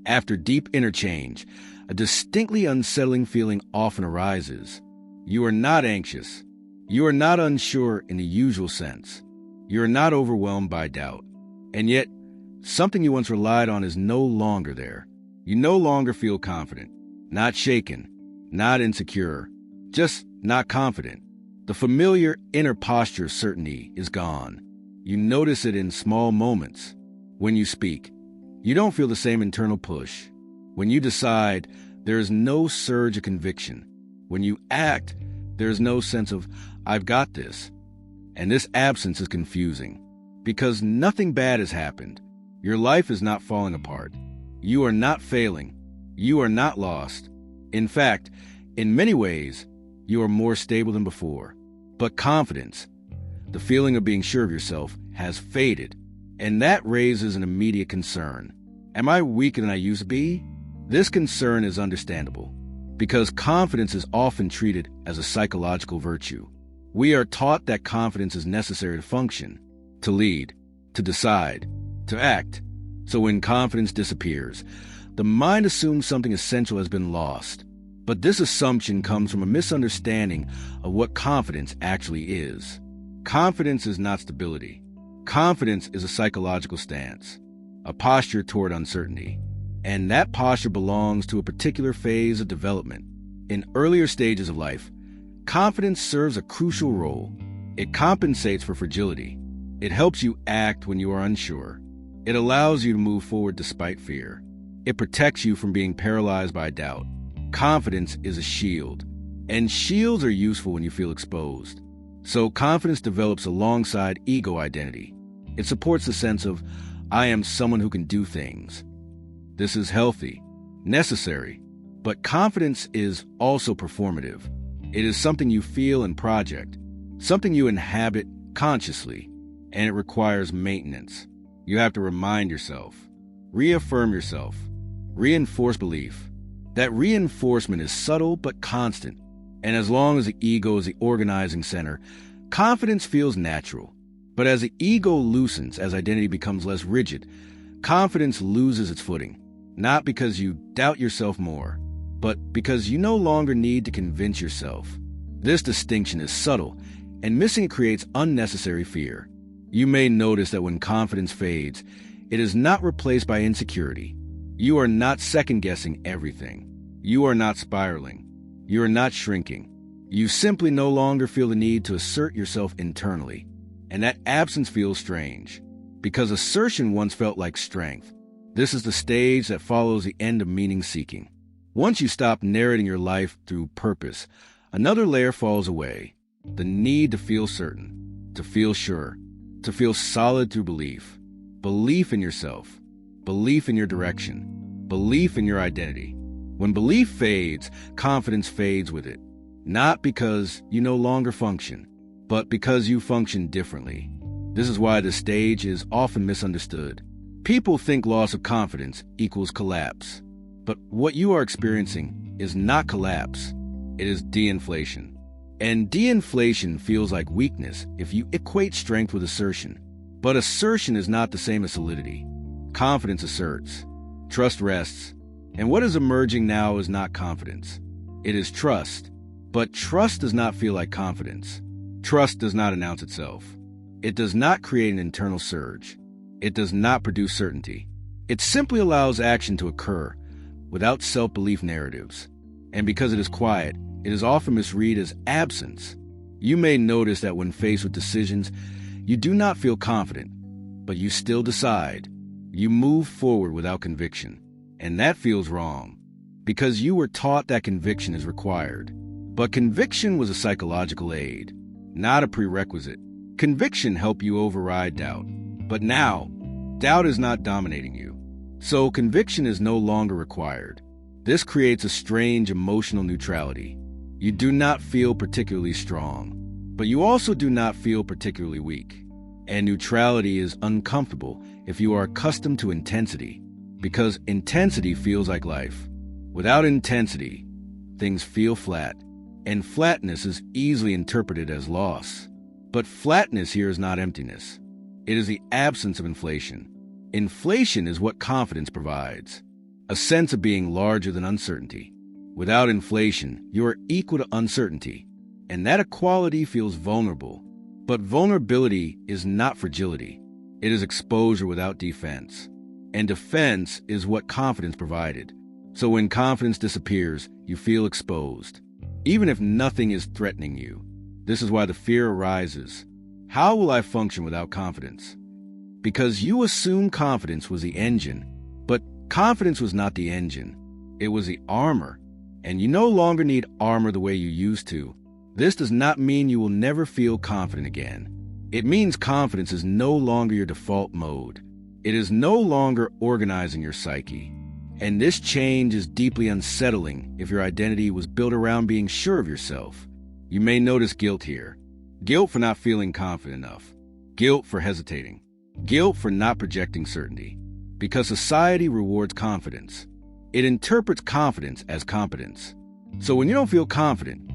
After deep interchange, a distinctly unsettling feeling often arises. You are not anxious. You are not unsure in the usual sense. You are not overwhelmed by doubt. And yet, something you once relied on is no longer there. You no longer feel confident, not shaken, not insecure, just not confident. The familiar inner posture of certainty is gone. You notice it in small moments. When you speak, you don't feel the same internal push. When you decide, there is no surge of conviction. When you act, there is no sense of, I've got this. And this absence is confusing, because nothing bad has happened. Your life is not falling apart. You are not failing. You are not lost. In fact, in many ways, you are more stable than before. But confidence, the feeling of being sure of yourself, has faded. And that raises an immediate concern. Am I weaker than I used to be? This concern is understandable, because confidence is often treated as a psychological virtue. We are taught that confidence is necessary to function, to lead, to decide, to act. So when confidence disappears, the mind assumes something essential has been lost. But this assumption comes from a misunderstanding of what confidence actually is. Confidence is not stability. Confidence is a psychological stance, a posture toward uncertainty. And that posture belongs to a particular phase of development. In earlier stages of life, confidence serves a crucial role. It compensates for fragility. It helps you act when you are unsure. It allows you to move forward despite fear. It protects you from being paralyzed by doubt. Confidence is a shield, and shields are useful when you feel exposed. So confidence develops alongside ego identity. It supports the sense of, I am someone who can do things. This is healthy, necessary, but confidence is also performative. It is something you feel and project, something you inhabit consciously, and it requires maintenance. You have to remind yourself, reaffirm yourself, reinforce belief. That reinforcement is subtle but constant, and as long as the ego is the organizing center, confidence feels natural. But as the ego loosens, as identity becomes less rigid, confidence loses its footing, not because you doubt yourself more, but because you no longer need to convince yourself. This distinction is subtle, and missing it creates unnecessary fear. You may notice that when confidence fades, it is not replaced by insecurity. You are not second-guessing everything. You are not spiraling. You are not shrinking. You simply no longer feel the need to assert yourself internally. And that absence feels strange, because assertion once felt like strength. This is the stage that follows the end of meaning-seeking. Once you stop narrating your life through purpose, another layer falls away. The need to feel certain, to feel sure, to feel solid through belief. Belief in yourself, belief in your direction, belief in your identity. When belief fades, confidence fades with it. Not because you no longer function, but because you function differently. This is why the stage is often misunderstood. People think loss of confidence equals collapse. But what you are experiencing is not collapse. It is de-inflation. And de-inflation feels like weakness if you equate strength with assertion. But assertion is not the same as solidity. Confidence asserts. Trust rests. And what is emerging now is not confidence. It is trust. But trust does not feel like confidence. Trust does not announce itself. It does not create an internal surge. It does not produce certainty. It simply allows action to occur without self-belief narratives. And because it is quiet, it is often misread as absence. You may notice that when faced with decisions, you do not feel confident, but you still decide. You move forward without conviction. And that feels wrong, because you were taught that conviction is required. But conviction was a psychological aid, not a prerequisite. Conviction helped you override doubt. But now, doubt is not dominating you. So conviction is no longer required. This creates a strange emotional neutrality. You do not feel particularly strong, but you also do not feel particularly weak. And neutrality is uncomfortable if you are accustomed to intensity, because intensity feels like life. Without intensity, things feel flat, and flatness is easily interpreted as loss. But flatness here is not emptiness. It is the absence of inflation. Inflation is what confidence provides. a sense of being larger than uncertainty. Without inflation, you are equal to uncertainty, and that equality feels vulnerable. But vulnerability is not fragility. It is exposure without defense. And defense is what confidence provided. So when confidence disappears, you feel exposed, even if nothing is threatening you. This is why the fear arises. How will I function without confidence? Because you assume confidence was the engine, but confidence was not the engine. It was the armor, and you no longer need armor the way you used to. This does not mean you will never feel confident again. It means confidence is no longer your default mode. It is no longer organizing your psyche. And this change is deeply unsettling if your identity was built around being sure of yourself. You may notice guilt here. Guilt for not feeling confident enough. Guilt for hesitating. Guilt for not projecting certainty. Because society rewards confidence. It interprets confidence as competence. So when you don't feel confident,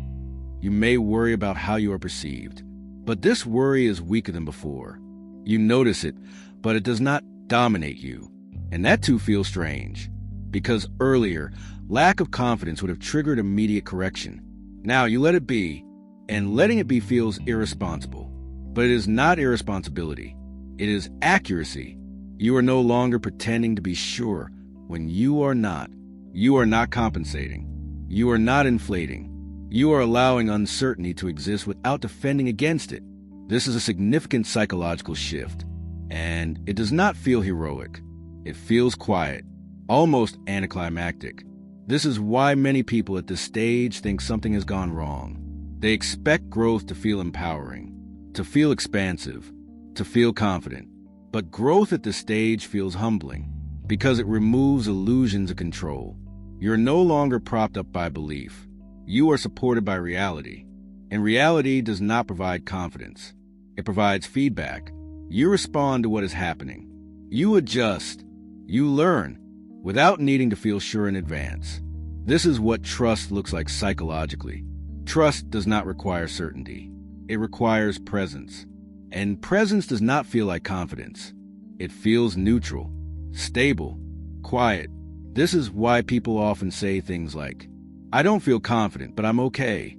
you may worry about how you are perceived. But this worry is weaker than before. You notice it, but it does not dominate you. And that too feels strange. Because earlier, lack of confidence would have triggered immediate correction. Now you let it be, and letting it be feels irresponsible. But it is not irresponsibility. It is accuracy. You are no longer pretending to be sure when you are not. You are not compensating. You are not inflating. You are allowing uncertainty to exist without defending against it. This is a significant psychological shift, and it does not feel heroic. It feels quiet, almost anticlimactic. This is why many people at this stage think something has gone wrong. They expect growth to feel empowering, to feel expansive, to feel confident. But growth at this stage feels humbling because it removes illusions of control. You're no longer propped up by belief. You are supported by reality, and reality does not provide confidence. It provides feedback. You respond to what is happening. You adjust. You learn without needing to feel sure in advance. This is what trust looks like psychologically. Trust does not require certainty. It requires presence. And presence does not feel like confidence. It feels neutral, stable, quiet. This is why people often say things like, "I don't feel confident, but I'm okay."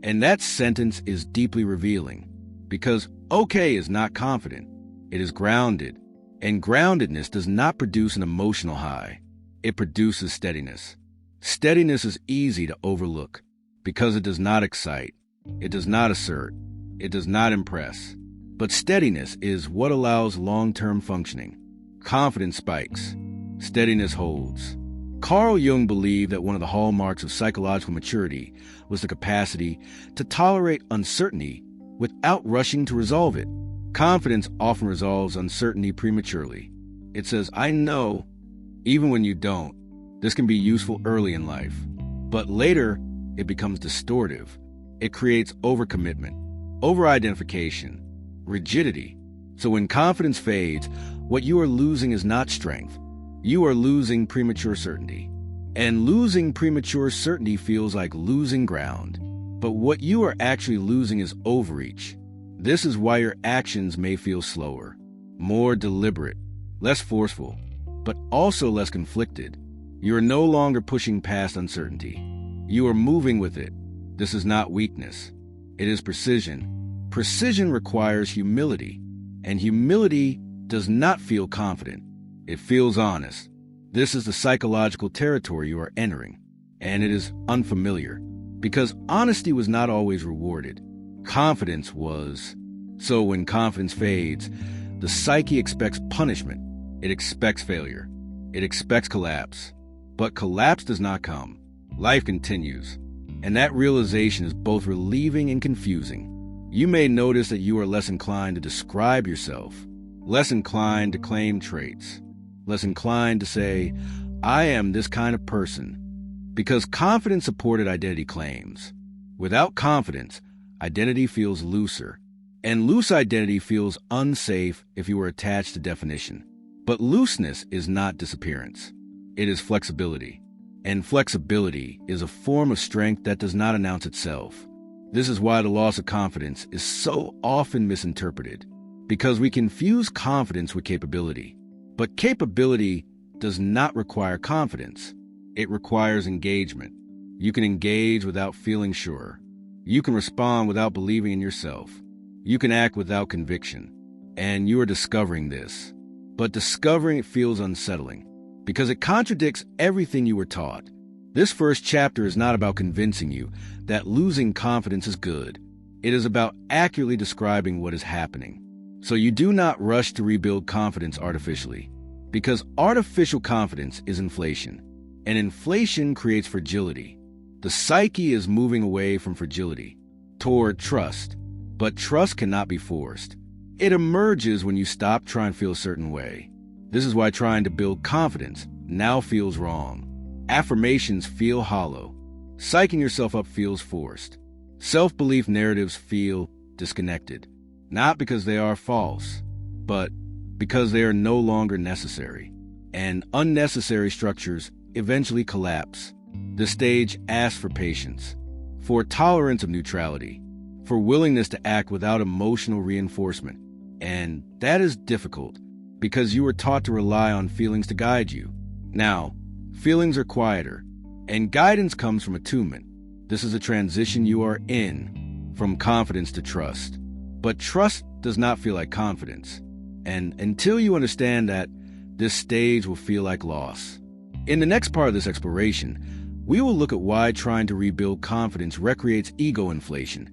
And that sentence is deeply revealing, because okay is not confident. It is grounded, and groundedness does not produce an emotional high. It produces steadiness. Steadiness is easy to overlook because it does not excite, it does not assert, it does not impress. But steadiness is what allows long-term functioning. Confidence spikes. Steadiness holds. Carl Jung believed that one of the hallmarks of psychological maturity was the capacity to tolerate uncertainty without rushing to resolve it. Confidence often resolves uncertainty prematurely. It says, "I know," even when you don't. This can be useful early in life. But later, it becomes distortive. It creates overcommitment, over-identification, rigidity. So when confidence fades, what you are losing is not strength. You are losing premature certainty. And losing premature certainty feels like losing ground. But what you are actually losing is overreach. This is why your actions may feel slower, more deliberate, less forceful, but also less conflicted. You are no longer pushing past uncertainty. You are moving with it. This is not weakness. It is precision. Precision requires humility, and humility does not feel confident. It feels honest. This is the psychological territory you are entering, and it is unfamiliar, because honesty was not always rewarded. Confidence was. So when confidence fades, the psyche expects punishment. It expects failure. It expects collapse. But collapse does not come. Life continues, and that realization is both relieving and confusing. You may notice that you are less inclined to describe yourself, less inclined to claim traits, less inclined to say, "I am this kind of person," because confidence supported identity claims. Without confidence, identity feels looser, and loose identity feels unsafe if you are attached to definition. But looseness is not disappearance. It is flexibility. And flexibility is a form of strength that does not announce itself. This is why the loss of confidence is so often misinterpreted, because we confuse confidence with capability. But capability does not require confidence. It requires engagement. You can engage without feeling sure. You can respond without believing in yourself. You can act without conviction. And you are discovering this. But discovering it feels unsettling because it contradicts everything you were taught. This first chapter is not about convincing you that losing confidence is good. It is about accurately describing what is happening. So you do not rush to rebuild confidence artificially, because artificial confidence is inflation, and inflation creates fragility. The psyche is moving away from fragility toward trust, but trust cannot be forced. It emerges when you stop trying to feel a certain way. This is why trying to build confidence now feels wrong. Affirmations feel hollow. Psyching yourself up feels forced. Self-belief narratives feel disconnected, not because they are false, but because they are no longer necessary. And unnecessary structures eventually collapse. The stage asks for patience, for tolerance of neutrality, for willingness to act without emotional reinforcement. And that is difficult because you were taught to rely on feelings to guide you. Now, feelings are quieter, and guidance comes from attunement. This is a transition you are in, from confidence to trust. But trust does not feel like confidence. And until you understand that, this stage will feel like loss. In the next part of this exploration, we will look at why trying to rebuild confidence recreates ego inflation,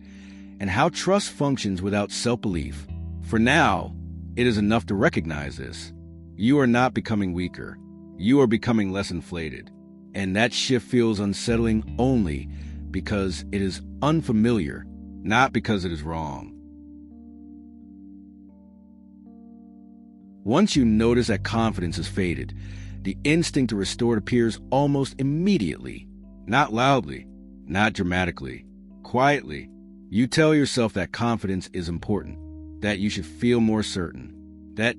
and how trust functions without self-belief. For now, it is enough to recognize this. You are not becoming weaker. You are becoming less inflated. And that shift feels unsettling only because it is unfamiliar, not because it is wrong. Once you notice that confidence has faded, the instinct to restore it appears almost immediately. Not loudly, not dramatically, quietly. You tell yourself that confidence is important, that you should feel more certain, that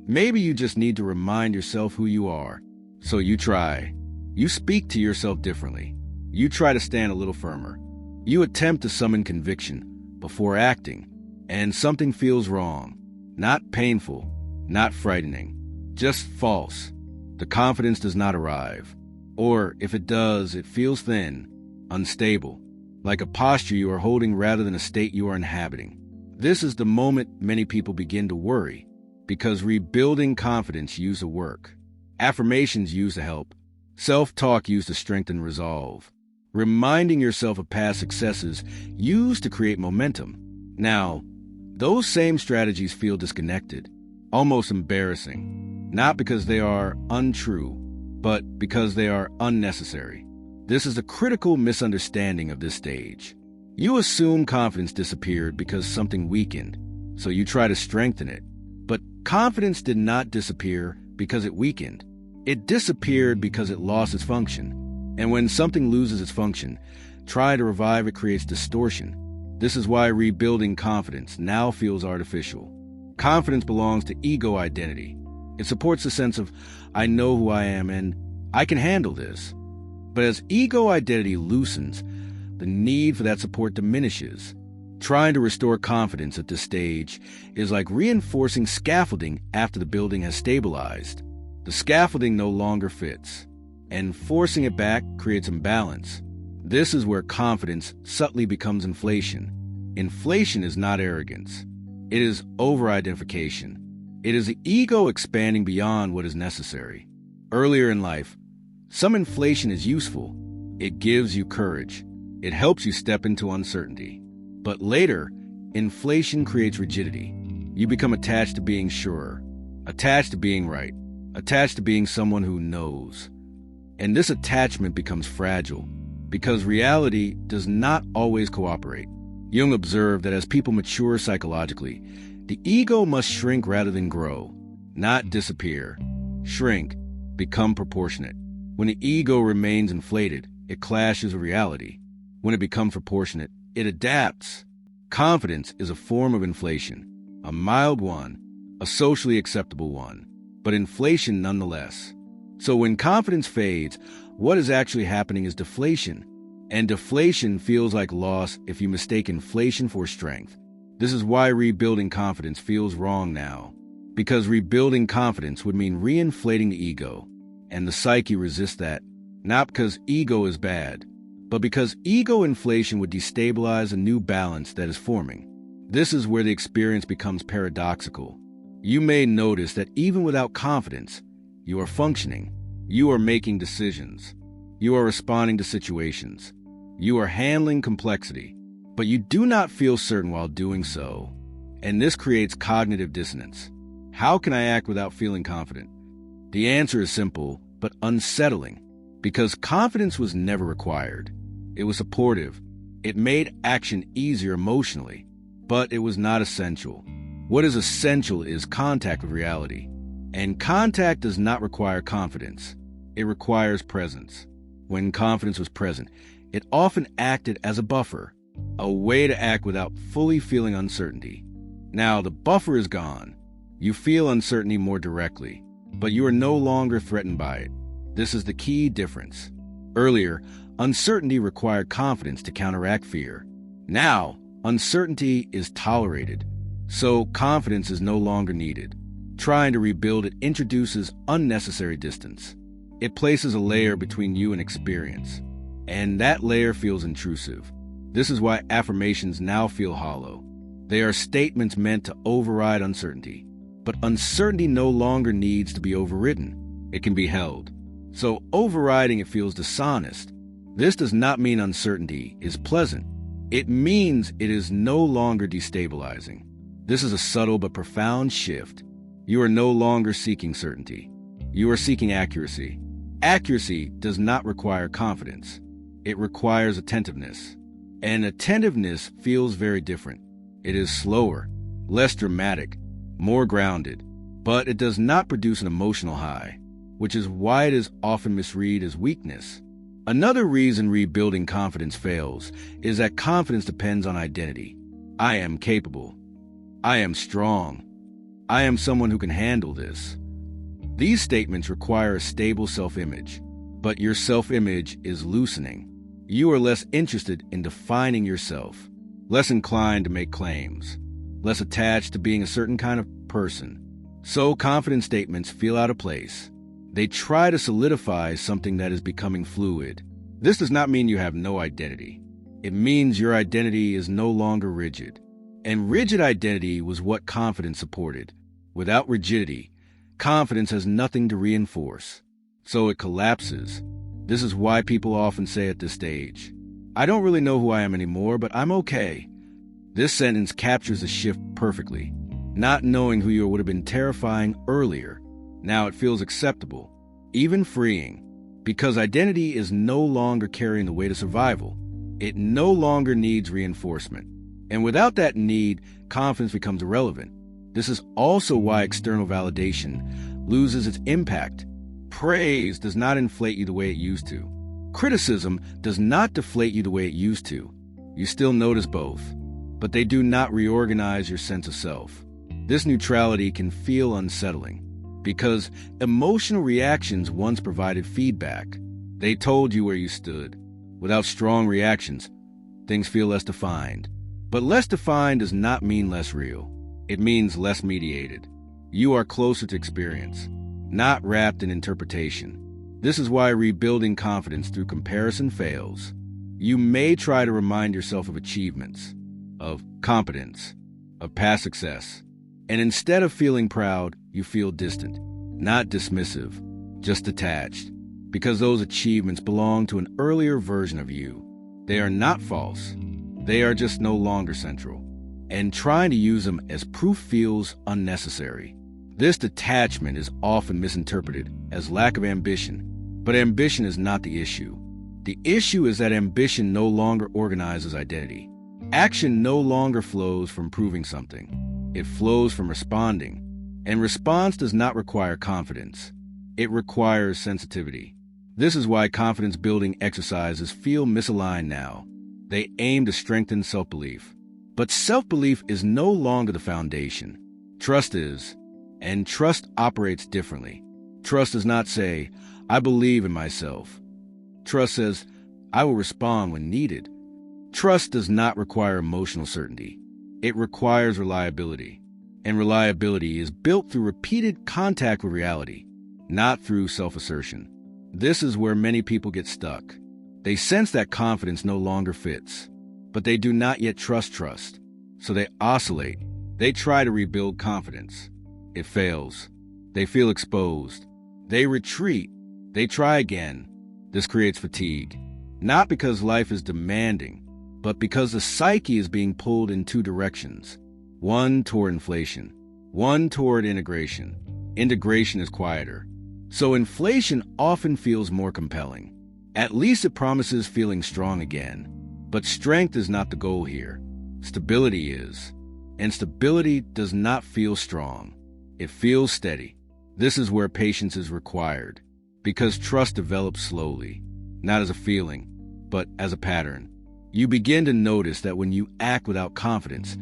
maybe you just need to remind yourself who you are. So you try. You speak to yourself differently. You try to stand a little firmer. You attempt to summon conviction before acting, and something feels wrong. Not painful, not frightening, just false. The confidence does not arrive. Or if it does, it feels thin, unstable, like a posture you are holding rather than a state you are inhabiting. This is the moment many people begin to worry, because rebuilding confidence used to work. Affirmations used to help. Self-talk used to strengthen resolve. Reminding yourself of past successes used to create momentum. Now, those same strategies feel disconnected, almost embarrassing, not because they are untrue, but because they are unnecessary. This is a critical misunderstanding of this stage. You assume confidence disappeared because something weakened, so you try to strengthen it. But confidence did not disappear because it weakened. It disappeared because it lost its function. And when something loses its function, trying to revive it creates distortion. This is why rebuilding confidence now feels artificial. Confidence belongs to ego identity. It supports the sense of, I know who I am and I can handle this. But as ego identity loosens, the need for that support diminishes. Trying to restore confidence at this stage is like reinforcing scaffolding after the building has stabilized. The scaffolding no longer fits, and forcing it back creates imbalance. This is where confidence subtly becomes inflation. Inflation is not arrogance. It is over-identification. It is the ego expanding beyond what is necessary. Earlier in life, some inflation is useful. It gives you courage. It helps you step into uncertainty. But later, inflation creates rigidity. You become attached to being sure, attached to being right, attached to being someone who knows. And this attachment becomes fragile because reality does not always cooperate. Jung observed that as people mature psychologically, the ego must shrink rather than grow, not disappear. Shrink, become proportionate. When the ego remains inflated, it clashes with reality. When it becomes proportionate, it adapts. Confidence is a form of inflation, a mild one, a socially acceptable one, but inflation nonetheless. So when confidence fades, what is actually happening is deflation. And deflation feels like loss if you mistake inflation for strength. This is why rebuilding confidence feels wrong now. Because rebuilding confidence would mean reinflating the ego. And the psyche resists that, not because ego is bad, but because ego inflation would destabilize a new balance that is forming. This is where the experience becomes paradoxical. You may notice that even without confidence, you are functioning. You are making decisions. You are responding to situations. You are handling complexity, but you do not feel certain while doing so. And this creates cognitive dissonance. How can I act without feeling confident? The answer is simple, but unsettling, because confidence was never required. It was supportive. It made action easier emotionally, but it was not essential. What is essential is contact with reality. And contact does not require confidence. It requires presence. When confidence was present, it often acted as a buffer, a way to act without fully feeling uncertainty. Now the buffer is gone. You feel uncertainty more directly, but you are no longer threatened by it. This is the key difference. Earlier, uncertainty required confidence to counteract fear. Now, uncertainty is tolerated, so confidence is no longer needed. Trying to rebuild it introduces unnecessary distance. It places a layer between you and experience, and that layer feels intrusive. This is why affirmations now feel hollow. They are statements meant to override uncertainty. But uncertainty no longer needs to be overridden. It can be held. So overriding it feels dishonest. This does not mean uncertainty is pleasant. It means it is no longer destabilizing. This is a subtle but profound shift. You are no longer seeking certainty. You are seeking accuracy. Accuracy does not require confidence. It requires attentiveness. And attentiveness feels very different. It is slower, less dramatic, more grounded, but it does not produce an emotional high, which is why it is often misread as weakness. Another reason rebuilding confidence fails is that confidence depends on identity. I am capable. I am strong. I am someone who can handle this. These statements require a stable self-image, but your self-image is loosening. You are less interested in defining yourself, less inclined to make claims, less attached to being a certain kind of person. So confident statements feel out of place. They try to solidify something that is becoming fluid. This does not mean you have no identity. It means your identity is no longer rigid. And rigid identity was what confidence supported. Without rigidity, confidence has nothing to reinforce. So it collapses. This is why people often say at this stage, I don't really know who I am anymore, but I'm okay. This sentence captures the shift perfectly. Not knowing who you are would have been terrifying earlier. Now it feels acceptable, even freeing, because identity is no longer carrying the weight of survival. It no longer needs reinforcement. And without that need, confidence becomes irrelevant. This is also why external validation loses its impact. Praise does not inflate you the way it used to. Criticism does not deflate you the way it used to. You still notice both, but they do not reorganize your sense of self. This neutrality can feel unsettling because emotional reactions once provided feedback. They told you where you stood. Without strong reactions, things feel less defined. But less defined does not mean less real. It means less mediated. You are closer to experience, not wrapped in interpretation. This is why rebuilding confidence through comparison fails. You may try to remind yourself of achievements, of competence, of past success. And instead of feeling proud, you feel distant, not dismissive, just detached, because those achievements belong to an earlier version of you. They are not false. They are just no longer central. And trying to use them as proof feels unnecessary. This detachment is often misinterpreted as lack of ambition, but ambition is not the issue. The issue is that ambition no longer organizes identity. Action no longer flows from proving something. It flows from responding. And response does not require confidence. It requires sensitivity. This is why confidence-building exercises feel misaligned now. They aim to strengthen self-belief. But self-belief is no longer the foundation. Trust is, and trust operates differently. Trust does not say, I believe in myself. Trust says, I will respond when needed. Trust does not require emotional certainty. It requires reliability. And reliability is built through repeated contact with reality. not through self-assertion. This is where many people get stuck. They sense that confidence no longer fits, but they do not yet trust. So they oscillate. They try to rebuild confidence. It fails. They feel exposed. They retreat. They try again. This creates fatigue, not because life is demanding, but because the psyche is being pulled in two directions. One toward inflation, one toward integration. Integration is quieter. So inflation often feels more compelling. At least it promises feeling strong again. But strength is not the goal here. Stability is. And stability does not feel strong. It feels steady. This is where patience is required, because trust develops slowly, not as a feeling, but as a pattern. You begin to notice that when you act without confidence,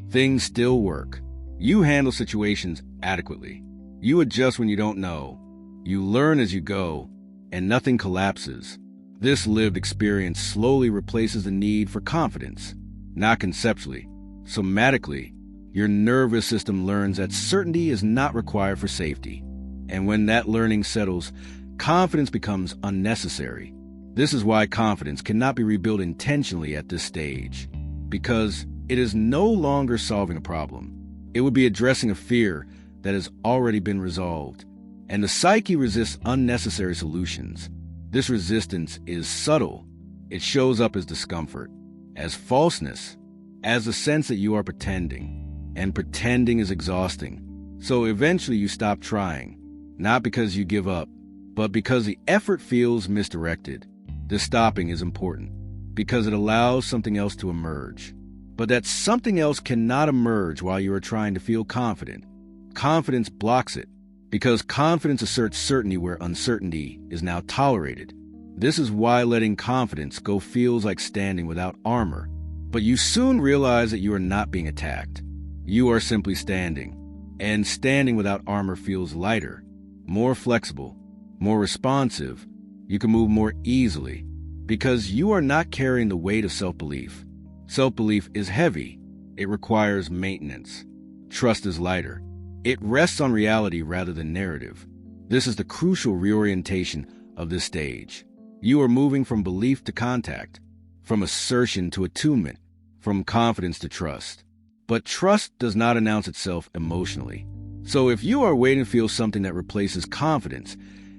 things still work. You handle situations adequately. You adjust when you don't know. You learn as you go, and nothing collapses. This lived experience slowly replaces the need for confidence, not conceptually. Somatically, your nervous system learns that certainty is not required for safety. And when that learning settles, confidence becomes unnecessary. This is why confidence cannot be rebuilt intentionally at this stage, because it is no longer solving a problem. It would be addressing a fear that has already been resolved. And the psyche resists unnecessary solutions. This resistance is subtle. It shows up as discomfort, as falseness, as a sense that you are pretending. And pretending is exhausting. So eventually you stop trying, not because you give up, but because the effort feels misdirected. This stopping is important, because it allows something else to emerge. But that something else cannot emerge while you are trying to feel confident. Confidence blocks it, because confidence asserts certainty where uncertainty is now tolerated. This is why letting confidence go feels like standing without armor. But you soon realize that you are not being attacked. You are simply standing. And standing without armor feels lighter, more flexible, more responsive. You can move more easily, because you are not carrying the weight of self-belief. Self-belief is heavy. It requires maintenance. Trust is lighter. It rests on reality rather than narrative. This is the crucial reorientation of this stage. You are moving from belief to contact, from assertion to attunement, from confidence to trust. But trust does not announce itself emotionally. So if you are waiting to feel something that replaces confidence,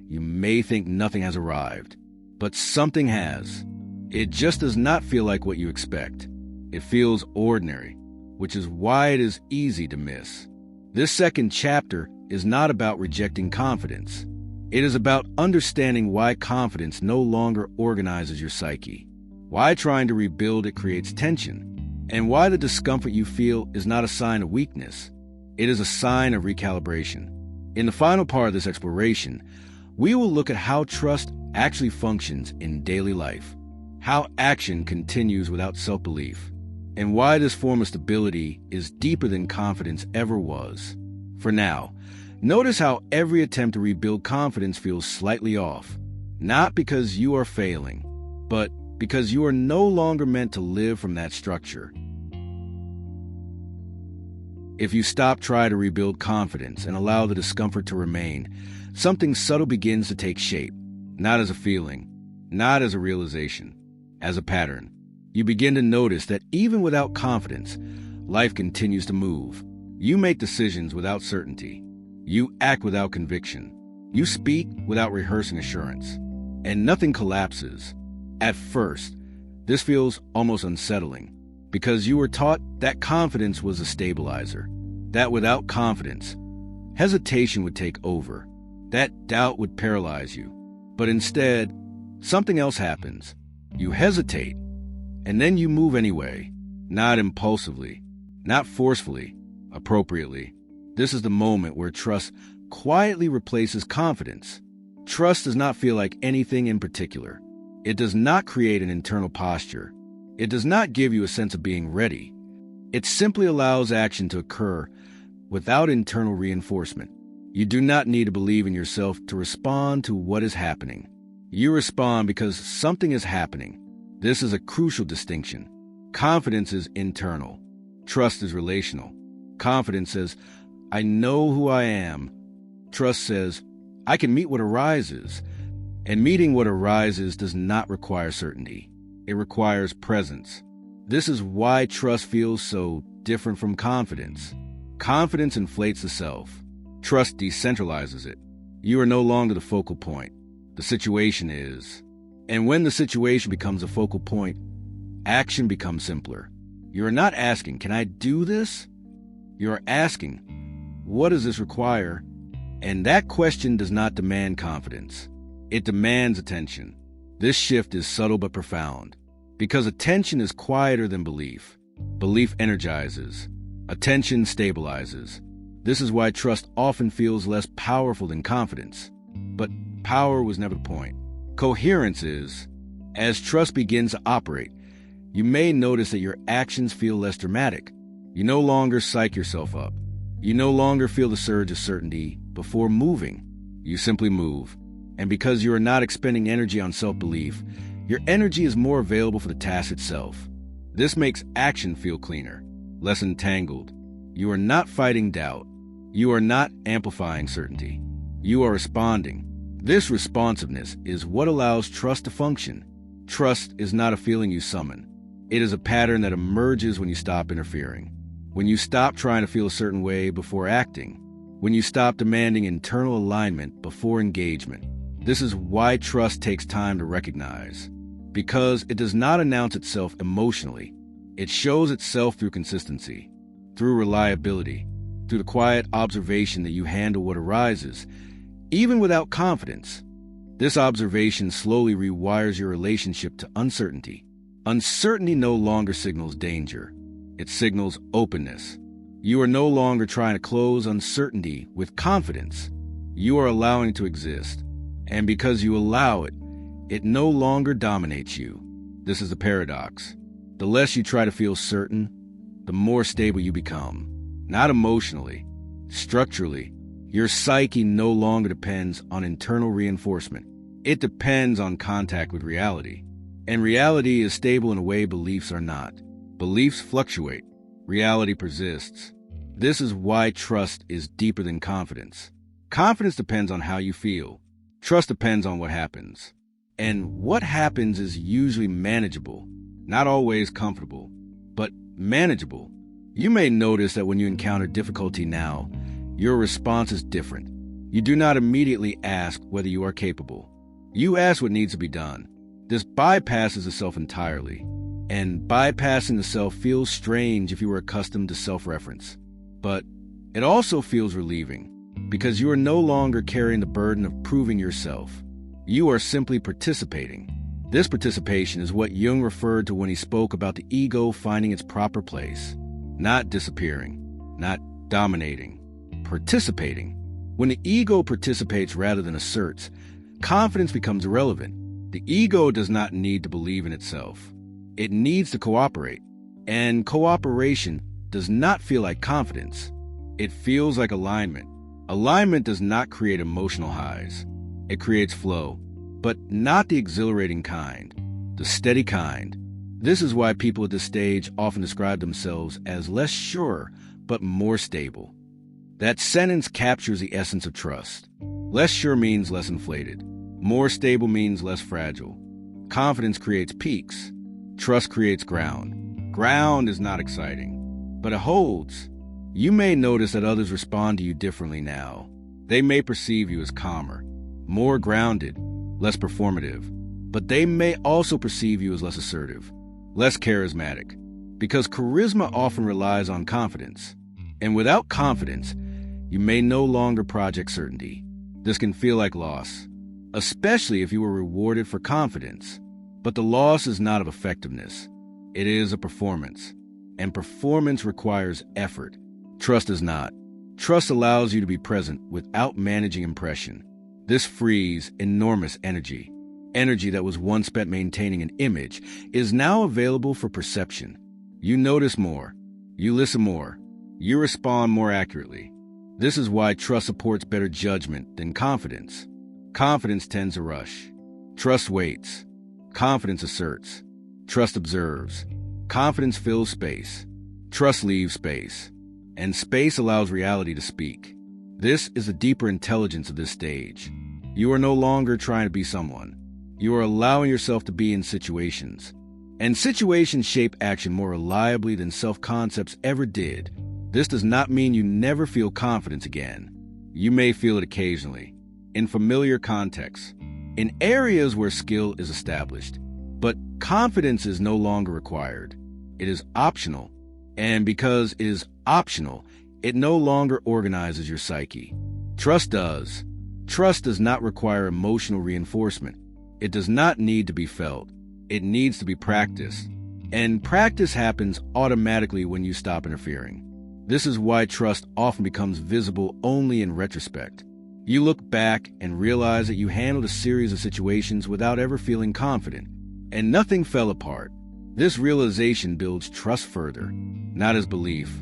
you may think nothing has arrived. But something has. It just does not feel like what you expect. It feels ordinary, which is why it is easy to miss. This second chapter is not about rejecting confidence. It is about understanding why confidence no longer organizes your psyche, why trying to rebuild it creates tension, and why the discomfort you feel is not a sign of weakness. It is a sign of recalibration. In the final part of this exploration, we will look at how trust actually functions in daily life, how action continues without self-belief, and why this form of stability is deeper than confidence ever was. For now, notice how every attempt to rebuild confidence feels slightly off, not because you are failing, but because you are no longer meant to live from that structure. If you stop trying to rebuild confidence and allow the discomfort to remain, something subtle begins to take shape, not as a feeling, not as a realization, as a pattern. You begin to notice that even without confidence, life continues to move. You make decisions without certainty. You act without conviction. You speak without rehearsing assurance. And nothing collapses. At first, this feels almost unsettling, because you were taught that confidence was a stabilizer, that without confidence, hesitation would take over, that doubt would paralyze you. But instead, something else happens. You hesitate, and then you move anyway, not impulsively, not forcefully, appropriately. This is the moment where trust quietly replaces confidence. Trust does not feel like anything in particular. It does not create an internal posture. It does not give you a sense of being ready. It simply allows action to occur without internal reinforcement. You do not need to believe in yourself to respond to what is happening. You respond because something is happening. This is a crucial distinction. Confidence is internal. Trust is relational. Confidence says, I know who I am. Trust says, I can meet what arises. And meeting what arises does not require certainty. It requires presence. This is why trust feels so different from confidence. Confidence inflates the self. Trust decentralizes it. You are no longer the focal point. The situation is. And when the situation becomes a focal point, action becomes simpler. You are not asking, can I do this? You are asking, what does this require? And that question does not demand confidence. It demands attention. This shift is subtle but profound, because attention is quieter than belief. Belief energizes. Attention stabilizes. This is why trust often feels less powerful than confidence. But power was never the point. Coherence is. As trust begins to operate, you may notice that your actions feel less dramatic. You no longer psych yourself up. You no longer feel the surge of certainty before moving. You simply move. And because you are not expending energy on self-belief, your energy is more available for the task itself. This makes action feel cleaner, less entangled. You are not fighting doubt. You are not amplifying certainty. You are responding. This responsiveness is what allows trust to function. Trust is not a feeling you summon. It is a pattern that emerges when you stop interfering. When you stop trying to feel a certain way before acting. When you stop demanding internal alignment before engagement. This is why trust takes time to recognize. Because it does not announce itself emotionally. It shows itself through consistency, through reliability, through the quiet observation that you handle what arises, even without confidence. This observation slowly rewires your relationship to uncertainty. Uncertainty no longer signals danger. It signals openness. You are no longer trying to close uncertainty with confidence. You are allowing it to exist. And because you allow it, it no longer dominates you. This is the paradox. The less you try to feel certain, the more stable you become. Not emotionally, structurally. Your psyche no longer depends on internal reinforcement. It depends on contact with reality. And reality is stable in a way beliefs are not. Beliefs fluctuate. Reality persists. This is why trust is deeper than confidence. Confidence depends on how you feel. Trust depends on what happens. And what happens is usually manageable. Not always comfortable, but manageable. You may notice that when you encounter difficulty now, your response is different. You do not immediately ask whether you are capable. You ask what needs to be done. This bypasses the self entirely. And bypassing the self feels strange if you were accustomed to self-reference. But it also feels relieving, because you are no longer carrying the burden of proving yourself. You are simply participating. This participation is what Jung referred to when he spoke about the ego finding its proper place. Not disappearing, not dominating, participating. When the ego participates rather than asserts, confidence becomes irrelevant. The ego does not need to believe in itself. It needs to cooperate. And cooperation does not feel like confidence. It feels like alignment. Alignment does not create emotional highs. It creates flow, but not the exhilarating kind, the steady kind. This is why people at this stage often describe themselves as less sure, but more stable. That sentence captures the essence of trust. Less sure means less inflated. More stable means less fragile. Confidence creates peaks. Trust creates ground. Ground is not exciting, but it holds. You may notice that others respond to you differently now. They may perceive you as calmer, more grounded, less performative, but they may also perceive you as less assertive, less charismatic, because charisma often relies on confidence. And without confidence, you may no longer project certainty. This can feel like loss, especially if you were rewarded for confidence. But the loss is not of effectiveness. It is a performance. And performance requires effort. Trust does not. Trust allows you to be present without managing impression. This frees enormous energy. Energy that was once spent maintaining an image is now available for perception. You notice more. You listen more. You respond more accurately. This is why trust supports better judgment than confidence. Confidence tends to rush. Trust waits. Confidence asserts. Trust observes. Confidence fills space. Trust leaves space. And space allows reality to speak. This is the deeper intelligence of this stage. You are no longer trying to be someone. You are allowing yourself to be in situations. And situations shape action more reliably than self-concepts ever did. This does not mean you never feel confidence again. You may feel it occasionally, in familiar contexts, in areas where skill is established. But confidence is no longer required. It is optional. And because it is optional, it no longer organizes your psyche. Trust does. Trust does not require emotional reinforcement. It does not need to be felt. It needs to be practiced. And practice happens automatically when you stop interfering. This is why trust often becomes visible only in retrospect. You look back and realize that you handled a series of situations without ever feeling confident, and nothing fell apart. This realization builds trust further, not as belief,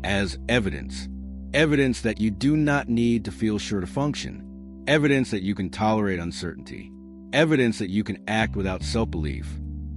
as evidence. Evidence that you do not need to feel sure to function. Evidence that you can tolerate uncertainty. Evidence that you can act without self-belief.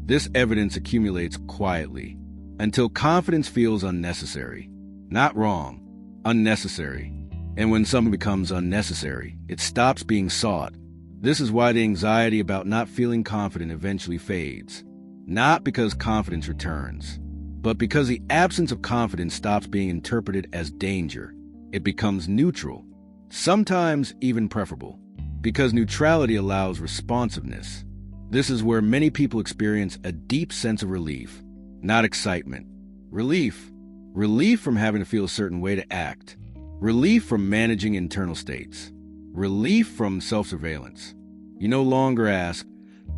This evidence accumulates quietly until confidence feels unnecessary. Not wrong, unnecessary. And when something becomes unnecessary, it stops being sought. This is why the anxiety about not feeling confident eventually fades. Not because confidence returns, but because the absence of confidence stops being interpreted as danger. It becomes neutral, sometimes even preferable, because neutrality allows responsiveness. This is where many people experience a deep sense of relief, not excitement. Relief. Relief from having to feel a certain way to act. Relief from managing internal states. Relief from self-surveillance. You no longer ask,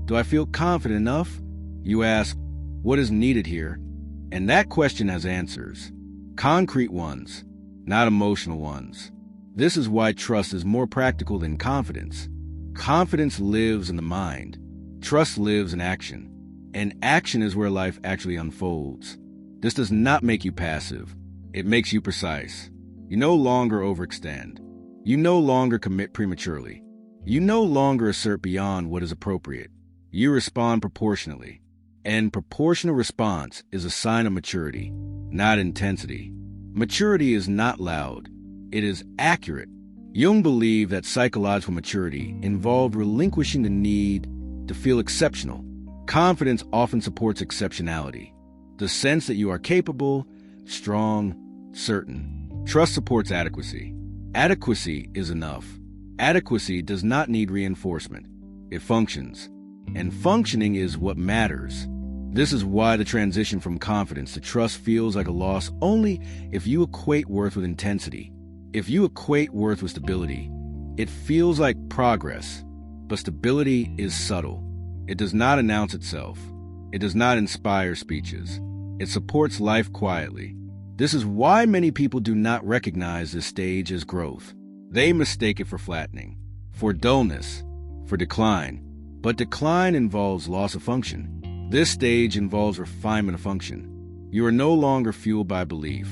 do I feel confident enough? You ask, what is needed here? And that question has answers. Concrete ones, not emotional ones. This is why trust is more practical than confidence. Confidence lives in the mind. Trust lives in action. And action is where life actually unfolds. This does not make you passive. It makes you precise. You no longer overextend. You no longer commit prematurely. You no longer assert beyond what is appropriate. You respond proportionately. And proportional response is a sign of maturity, not intensity. Maturity is not loud. It is accurate. Jung believed that psychological maturity involved relinquishing the need to feel exceptional. Confidence often supports exceptionality. The sense that you are capable, strong, certain. Trust supports adequacy. Adequacy is enough. Adequacy does not need reinforcement. It functions. And functioning is what matters. This is why the transition from confidence to trust feels like a loss only if you equate worth with intensity. If you equate worth with stability, it feels like progress. But stability is subtle. It does not announce itself. It does not inspire speeches. It supports life quietly. This is why many people do not recognize this stage as growth. They mistake it for flattening, for dullness, for decline. But decline involves loss of function. This stage involves refinement of function. You are no longer fueled by belief.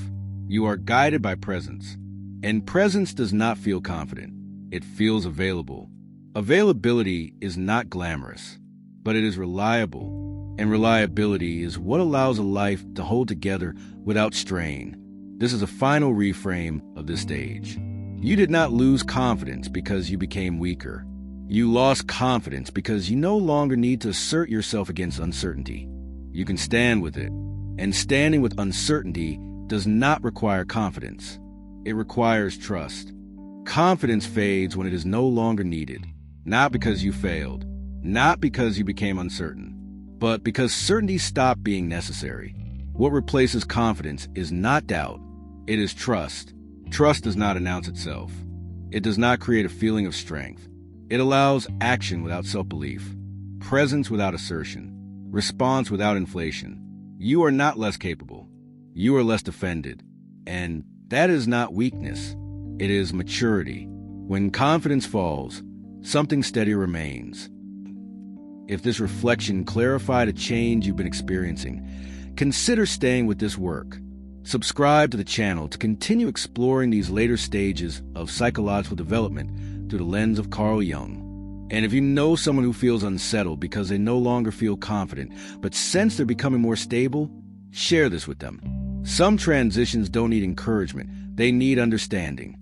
You are guided by presence. And presence does not feel confident. It feels available. Availability is not glamorous, but it is reliable. And reliability is what allows a life to hold together without strain. This is a final reframe of this stage. You did not lose confidence because you became weaker. You lost confidence because you no longer need to assert yourself against uncertainty. You can stand with it. And standing with uncertainty does not require confidence. It requires trust. Confidence fades when it is no longer needed. Not because you failed. Not because you became uncertain. But because certainty stopped being necessary. What replaces confidence is not doubt. It is trust. Trust does not announce itself. It does not create a feeling of strength. It allows action without self-belief, presence without assertion, response without inflation. You are not less capable. You are less defended. And that is not weakness. It is maturity. When confidence falls, something steady remains. If this reflection clarified a change you've been experiencing, consider staying with this work. Subscribe to the channel to continue exploring these later stages of psychological development through the lens of Carl Jung. And if you know someone who feels unsettled because they no longer feel confident, but sense they're becoming more stable, share this with them. Some transitions don't need encouragement, they need understanding.